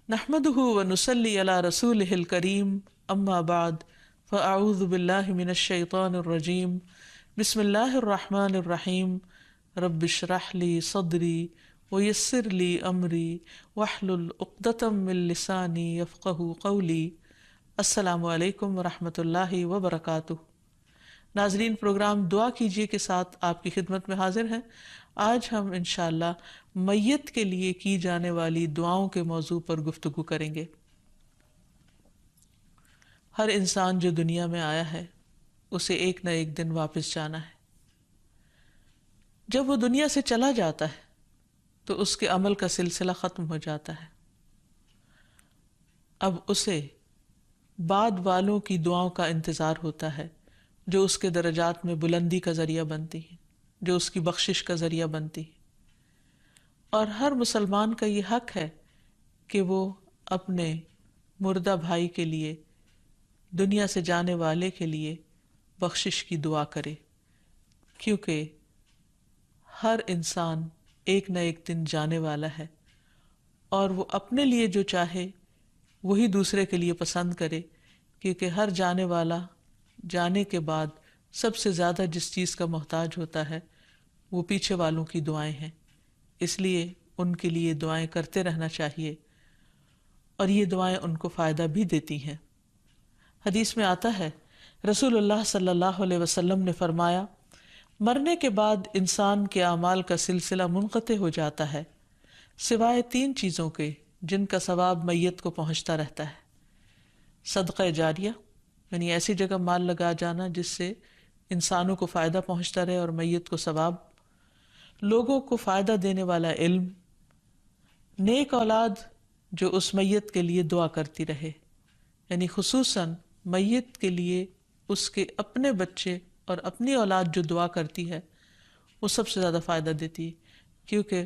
نحمده ونصلي على رسوله الكريم اما بعد فاعوذ بالله من الشيطان الرجيم بسم الله الرحمن الرحيم رب اشرح لي صدري ويسر لي امري واحلل عقدة من لساني يفقهوا قولي۔ السلام علیکم ورحمۃ اللہ وبرکاتہ۔ ناظرین، پروگرام دعا کیجیے کے ساتھ آپ کی خدمت میں حاضر ہیں۔ آج ہم انشاءاللہ میت کے لیے کی جانے والی دعاؤں کے موضوع پر گفتگو کریں گے۔ ہر انسان جو دنیا میں آیا ہے اسے ایک نہ ایک دن واپس جانا ہے۔ جب وہ دنیا سے چلا جاتا ہے تو اس کے عمل کا سلسلہ ختم ہو جاتا ہے۔ اب اسے بعد والوں کی دعاؤں کا انتظار ہوتا ہے جو اس کے درجات میں بلندی کا ذریعہ بنتی ہیں، جو اس کی بخشش کا ذریعہ بنتی ہے۔ اور ہر مسلمان کا یہ حق ہے کہ وہ اپنے مردہ بھائی کے لیے، دنیا سے جانے والے کے لیے بخشش کی دعا کرے، کیونکہ ہر انسان ایک نہ ایک دن جانے والا ہے، اور وہ اپنے لیے جو چاہے وہی دوسرے کے لیے پسند کرے، کیونکہ ہر جانے والا جانے کے بعد سب سے زیادہ جس چیز کا محتاج ہوتا ہے وہ پیچھے والوں کی دعائیں ہیں۔ اس لیے ان کے لیے دعائیں کرتے رہنا چاہیے، اور یہ دعائیں ان کو فائدہ بھی دیتی ہیں۔ حدیث میں آتا ہے، رسول اللہ صلی اللہ علیہ وسلم نے فرمایا، مرنے کے بعد انسان کے اعمال کا سلسلہ منقطع ہو جاتا ہے سوائے 3 چیزوں کے جن کا ثواب میت کو پہنچتا رہتا ہے۔ صدقہ جاریہ، یعنی ایسی جگہ مال لگا جانا جس سے انسانوں کو فائدہ پہنچتا رہے اور میت کو ثواب۔ لوگوں کو فائدہ دینے والا علم۔ نیک اولاد جو اس میت کے لیے دعا کرتی رہے، یعنی خصوصاً میت کے لیے اس کے اپنے بچے اور اپنی اولاد جو دعا کرتی ہے وہ سب سے زیادہ فائدہ دیتی ہے، کیونکہ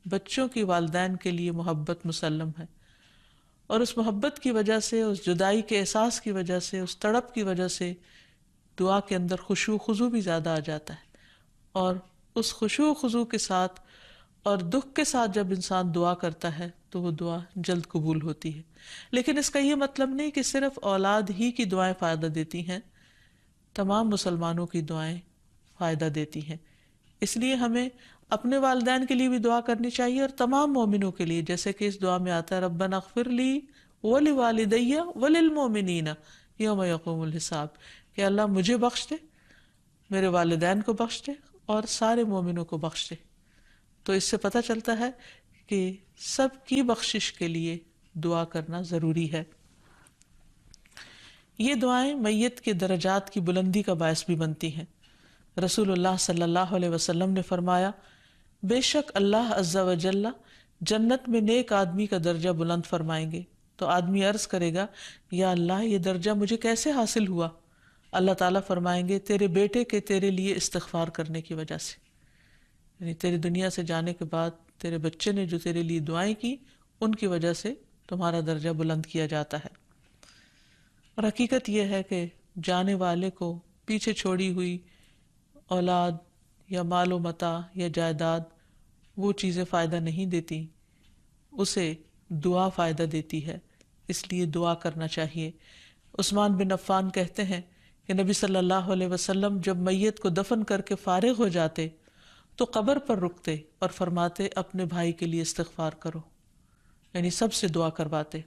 بچوں کی والدین کے لیے محبت مسلم ہے، اور اس محبت کی وجہ سے، اس جدائی کے احساس کی وجہ سے، اس تڑپ کی وجہ سے دعا کے اندر خشوع خضوع بھی زیادہ آ جاتا ہے، اور اس خشوع خضوع کے ساتھ اور دکھ کے ساتھ جب انسان دعا کرتا ہے تو وہ دعا جلد قبول ہوتی ہے۔ لیکن اس کا یہ مطلب نہیں کہ صرف اولاد ہی کی دعائیں فائدہ دیتی ہیں، تمام مسلمانوں کی دعائیں فائدہ دیتی ہیں۔ اس لیے ہمیں اپنے والدین کے لیے بھی دعا کرنی چاہیے، اور تمام مومنوں کے لیے، جیسے کہ اس دعا میں آتا ہے، ربنا اغفر لی ولوالدی وللمؤمنین یوم یقوم الحساب، کہ اللہ مجھے بخش دے، میرے والدین کو بخش دے، اور سارے مومنوں کو بخش دے۔ تو اس سے پتہ چلتا ہے کہ سب کی بخشش کے لیے دعا کرنا ضروری ہے۔ یہ دعائیں میت کے درجات کی بلندی کا باعث بھی بنتی ہیں۔ رسول اللہ صلی اللہ علیہ وسلم نے فرمایا، بے شک اللہ عز و جل جنت میں نیک آدمی کا درجہ بلند فرمائیں گے۔ تو آدمی عرض کرے گا، یا اللہ یہ درجہ مجھے کیسے حاصل ہوا؟ اللہ تعالیٰ فرمائیں گے، تیرے بیٹے کے تیرے لیے استغفار کرنے کی وجہ سے، یعنی تیری دنیا سے جانے کے بعد تیرے بچے نے جو تیرے لیے دعائیں کی، ان کی وجہ سے تمہارا درجہ بلند کیا جاتا ہے۔ اور حقیقت یہ ہے کہ جانے والے کو پیچھے چھوڑی ہوئی اولاد یا مال و متاع یا جائیداد وہ چیزیں فائدہ نہیں دیتی، اسے دعا فائدہ دیتی ہے، اس لیے دعا کرنا چاہیے۔ عثمان بن عفان کہتے ہیں کہ نبی صلی اللہ علیہ وسلم جب میت کو دفن کر کے فارغ ہو جاتے تو قبر پر رکتے اور فرماتے، اپنے بھائی کے لیے استغفار کرو، یعنی سب سے دعا کرواتے۔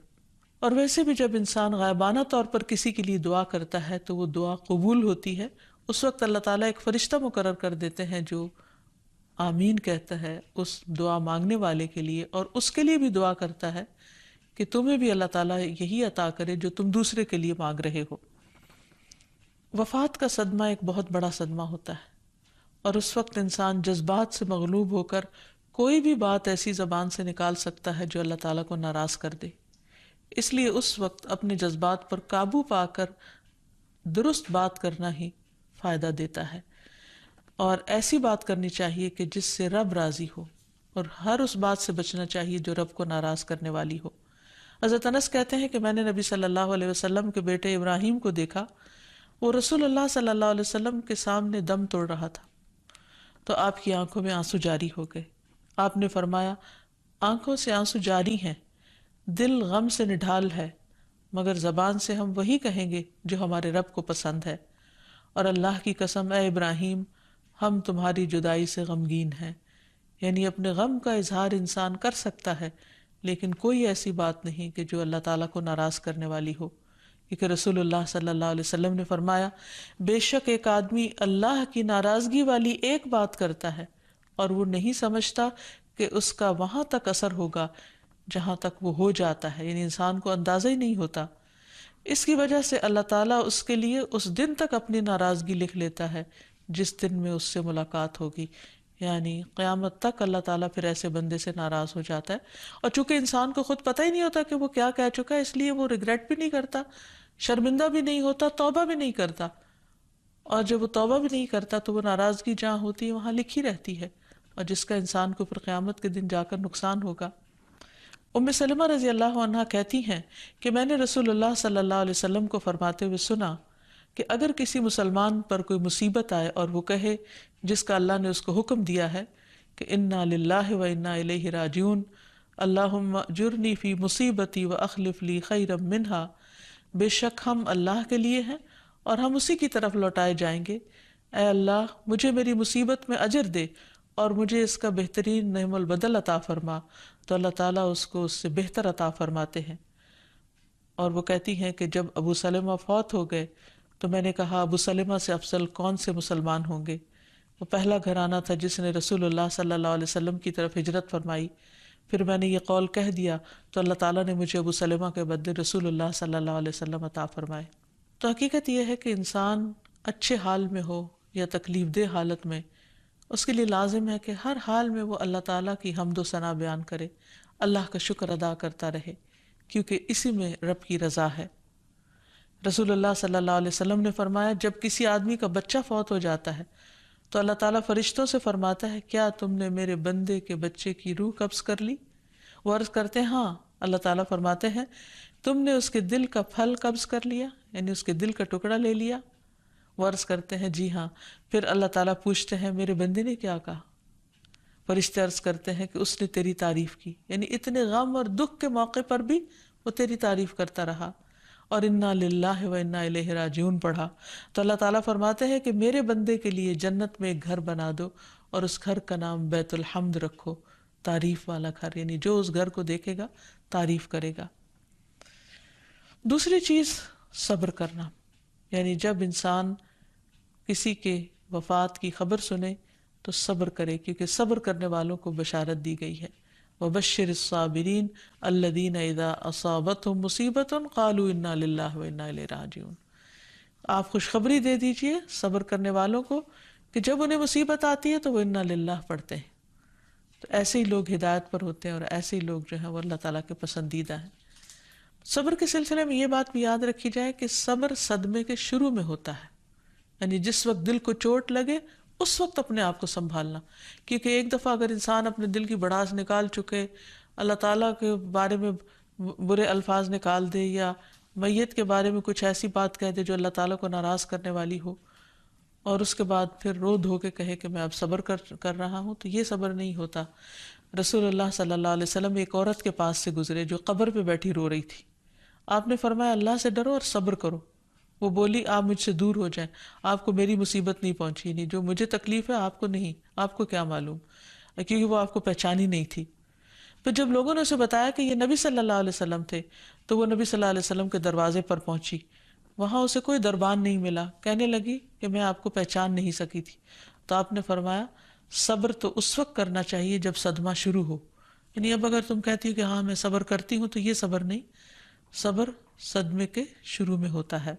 اور ویسے بھی جب انسان غائبانہ طور پر کسی کے لیے دعا کرتا ہے تو وہ دعا قبول ہوتی ہے۔ اس وقت اللہ تعالیٰ ایک فرشتہ مقرر کر دیتے ہیں جو آمین کہتا ہے اس دعا مانگنے والے کے لیے، اور اس کے لیے بھی دعا کرتا ہے کہ تمہیں بھی اللہ تعالیٰ یہی عطا کرے جو تم دوسرے کے لیے مانگ رہے ہو۔ وفات کا صدمہ ایک بہت بڑا صدمہ ہوتا ہے، اور اس وقت انسان جذبات سے مغلوب ہو کر کوئی بھی بات ایسی زبان سے نکال سکتا ہے جو اللہ تعالیٰ کو ناراض کر دے۔ اس لیے اس وقت اپنے جذبات پر قابو پا کر درست بات کرنا ہی فائدہ دیتا ہے، اور ایسی بات کرنی چاہیے کہ جس سے رب راضی ہو، اور ہر اس بات سے بچنا چاہیے جو رب کو ناراض کرنے والی ہو۔ حضرت انس کہتے ہیں کہ میں نے نبی صلی اللہ علیہ وسلم کے بیٹے ابراہیم کو دیکھا، وہ رسول اللہ صلی اللہ علیہ وسلم کے سامنے دم توڑ رہا تھا، تو آپ کی آنکھوں میں آنسو جاری ہو گئے۔ آپ نے فرمایا، آنکھوں سے آنسو جاری ہیں، دل غم سے نڈھال ہے، مگر زبان سے ہم وہی کہیں گے جو ہمارے رب کو پسند ہے۔ اور اللہ کی قسم اے ابراہیم، ہم تمہاری جدائی سے غمگین ہیں۔ یعنی اپنے غم کا اظہار انسان کر سکتا ہے، لیکن کوئی ایسی بات نہیں کہ جو اللہ تعالیٰ کو ناراض کرنے والی ہو، کیونکہ رسول اللہ صلی اللہ علیہ وسلم نے فرمایا، بے شک ایک آدمی اللہ کی ناراضگی والی ایک بات کرتا ہے اور وہ نہیں سمجھتا کہ اس کا وہاں تک اثر ہوگا جہاں تک وہ ہو جاتا ہے، یعنی انسان کو اندازہ ہی نہیں ہوتا۔ اس کی وجہ سے اللہ تعالیٰ اس کے لیے اس دن تک اپنی ناراضگی لکھ لیتا ہے جس دن میں اس سے ملاقات ہوگی، یعنی قیامت تک اللہ تعالیٰ پھر ایسے بندے سے ناراض ہو جاتا ہے۔ اور چونکہ انسان کو خود پتہ ہی نہیں ہوتا کہ وہ کیا کہہ چکا ہے، اس لیے وہ ریگریٹ بھی نہیں کرتا، شرمندہ بھی نہیں ہوتا، توبہ بھی نہیں کرتا۔ اور جب وہ توبہ بھی نہیں کرتا تو وہ ناراضگی جہاں ہوتی ہے وہاں لکھی رہتی ہے، اور جس کا انسان کو پھر قیامت کے دن جا کر نقصان ہوگا۔ ام سلمہ رضی اللہ عنہا کہتی ہیں کہ میں نے رسول اللہ صلی اللہ علیہ وسلم کو فرماتے ہوئے سنا کہ اگر کسی مسلمان پر کوئی مصیبت آئے اور وہ کہے جس کا اللہ نے اس کو حکم دیا ہے کہ انا للہ و انا الیہ راجعون، اللہم اجرنی فی مصیبتی و اخلف لی خیرا منہا، بے شک ہم اللہ کے لیے ہیں اور ہم اسی کی طرف لوٹائے جائیں گے، اے اللہ مجھے میری مصیبت میں اجر دے اور مجھے اس کا بہترین نعم البدل عطا فرما، تو اللہ تعالیٰ اس کو اس سے بہتر عطا فرماتے ہیں۔ اور وہ کہتی ہیں کہ جب ابو سلمہ فوت ہو گئے تو میں نے کہا ابو سلمہ سے افضل کون سے مسلمان ہوں گے؟ وہ پہلا گھرانہ تھا جس نے رسول اللہ صلی اللہ علیہ وسلم کی طرف ہجرت فرمائی۔ پھر میں نے یہ قول کہہ دیا تو اللہ تعالیٰ نے مجھے ابو سلمہ کے بدلے رسول اللہ صلی اللہ علیہ وسلم عطا فرمائے۔ تو حقیقت یہ ہے کہ انسان اچھے حال میں ہو یا تکلیف دہ حالت میں، اس کے لیے لازم ہے کہ ہر حال میں وہ اللہ تعالیٰ کی حمد و ثنا بیان کرے، اللہ کا شکر ادا کرتا رہے، کیونکہ اسی میں رب کی رضا ہے۔ رسول اللہ صلی اللہ علیہ وسلم نے فرمایا جب کسی آدمی کا بچہ فوت ہو جاتا ہے تو اللہ تعالیٰ فرشتوں سے فرماتا ہے کیا تم نے میرے بندے کے بچے کی روح قبض کر لی؟ وہ عرض کرتے ہیں ہاں۔ اللہ تعالیٰ فرماتے ہیں تم نے اس کے دل کا پھل قبض کر لیا، یعنی اس کے دل کا ٹکڑا لے لیا؟ وہ عرض کرتے ہیں جی ہاں۔ پھر اللہ تعالیٰ پوچھتے ہیں میرے بندے نے کیا کہا؟ فرشتے عرض کرتے ہیں کہ اس نے تیری تعریف کی، یعنی اتنے غم اور دکھ کے موقع پر بھی وہ تیری تعریف کرتا رہا، اور انا للہ و انا الیہ راجعون پڑھا۔ تو اللہ تعالیٰ فرماتے ہیں کہ میرے بندے کے لیے جنت میں ایک گھر بنا دو اور اس گھر کا نام بیت الحمد رکھو، تعریف والا گھر، یعنی جو اس گھر کو دیکھے گا تعریف کرے گا۔ دوسری چیز صبر کرنا، یعنی جب انسان کسی کے وفات کی خبر سنے تو صبر کرے، کیونکہ صبر کرنے والوں کو بشارت دی گئی ہے، وَبَشِّرِ الصَّابِرِينَ الَّذِينَ إِذَا أَصَابَتْهُمْ مُصِيبَةٌ قَالُوا إِنَّا لِلَّهِ وَإِنَّا إِلَيْهِ راجعون۔ آپ خوشخبری دے دیجئے صبر کرنے والوں کو کہ جب انہیں مصیبت آتی ہے تو وہ انا للہ پڑھتے ہیں۔ تو ایسے ہی لوگ ہدایت پر ہوتے ہیں اور ایسے ہی لوگ جو ہیں وہ اللہ تعالیٰ کے پسندیدہ ہیں۔ صبر کے سلسلے میں یہ بات بھی یاد رکھی جائے کہ صبر صدمے کے شروع میں ہوتا ہے، یعنی جس وقت دل کو چوٹ لگے اس وقت اپنے آپ کو سنبھالنا، کیونکہ ایک دفعہ اگر انسان اپنے دل کی بڑاس نکال چکے، اللہ تعالیٰ کے بارے میں برے الفاظ نکال دے یا میت کے بارے میں کچھ ایسی بات کہہ دے جو اللہ تعالیٰ کو ناراض کرنے والی ہو، اور اس کے بعد پھر رو دھو کے کہے کہ میں اب صبر کر رہا ہوں، تو یہ صبر نہیں ہوتا۔ رسول اللہ صلی اللہ علیہ وسلم ایک عورت کے پاس سے گزرے جو قبر پہ بیٹھی رو رہی تھی۔ آپ نے فرمایا اللہ سے ڈرو اور صبر کرو۔ وہ بولی آپ مجھ سے دور ہو جائیں، آپ کو میری مصیبت نہیں پہنچی، نہیں جو مجھے تکلیف ہے آپ کو نہیں، آپ کو کیا معلوم، کیونکہ وہ آپ کو پہچانی نہیں تھی۔ پھر جب لوگوں نے اسے بتایا کہ یہ نبی صلی اللہ علیہ وسلم تھے تو وہ نبی صلی اللہ علیہ وسلم کے دروازے پر پہنچی، وہاں اسے کوئی دربان نہیں ملا، کہنے لگی کہ میں آپ کو پہچان نہیں سکی تھی۔ تو آپ نے فرمایا صبر تو اس وقت کرنا چاہیے جب صدمہ شروع ہو، یعنی اب اگر تم کہتی ہو کہ ہاں میں صبر کرتی ہوں تو یہ صبر نہیں، صبر صدمے کے شروع میں ہوتا ہے۔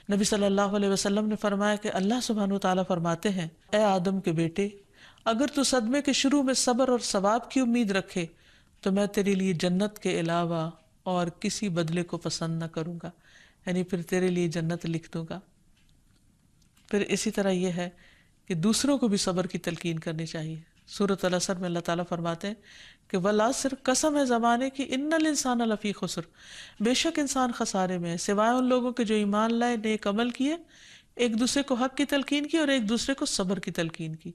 نبی صلی اللہ علیہ وسلم نے فرمایا کہ اللہ سبحانہ وتعالیٰ فرماتے ہیں اے آدم کے بیٹے، اگر تو صدمے کے شروع میں صبر اور ثواب کی امید رکھے تو میں تیرے لیے جنت کے علاوہ اور کسی بدلے کو پسند نہ کروں گا، یعنی پھر تیرے لیے جنت لکھ دوں گا۔ پھر اسی طرح یہ ہے کہ دوسروں کو بھی صبر کی تلقین کرنی چاہیے۔ سورۃ العصر میں اللہ تعالیٰ فرماتے ہیں کہ والعصر، قسم ہے زمانے کی، ان الانسان لفی خسر، بے شک انسان خسارے میں ہے سوائے ان لوگوں کے جو ایمان لائے، نیک عمل کیے، ایک دوسرے کو حق کی تلقین کی اور ایک دوسرے کو صبر کی تلقین کی،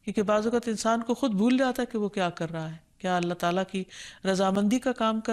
کیونکہ بعض اوقات انسان کو خود بھول جاتا ہے کہ وہ کیا کر رہا ہے، کیا اللہ تعالیٰ کی رضامندی کا کام کر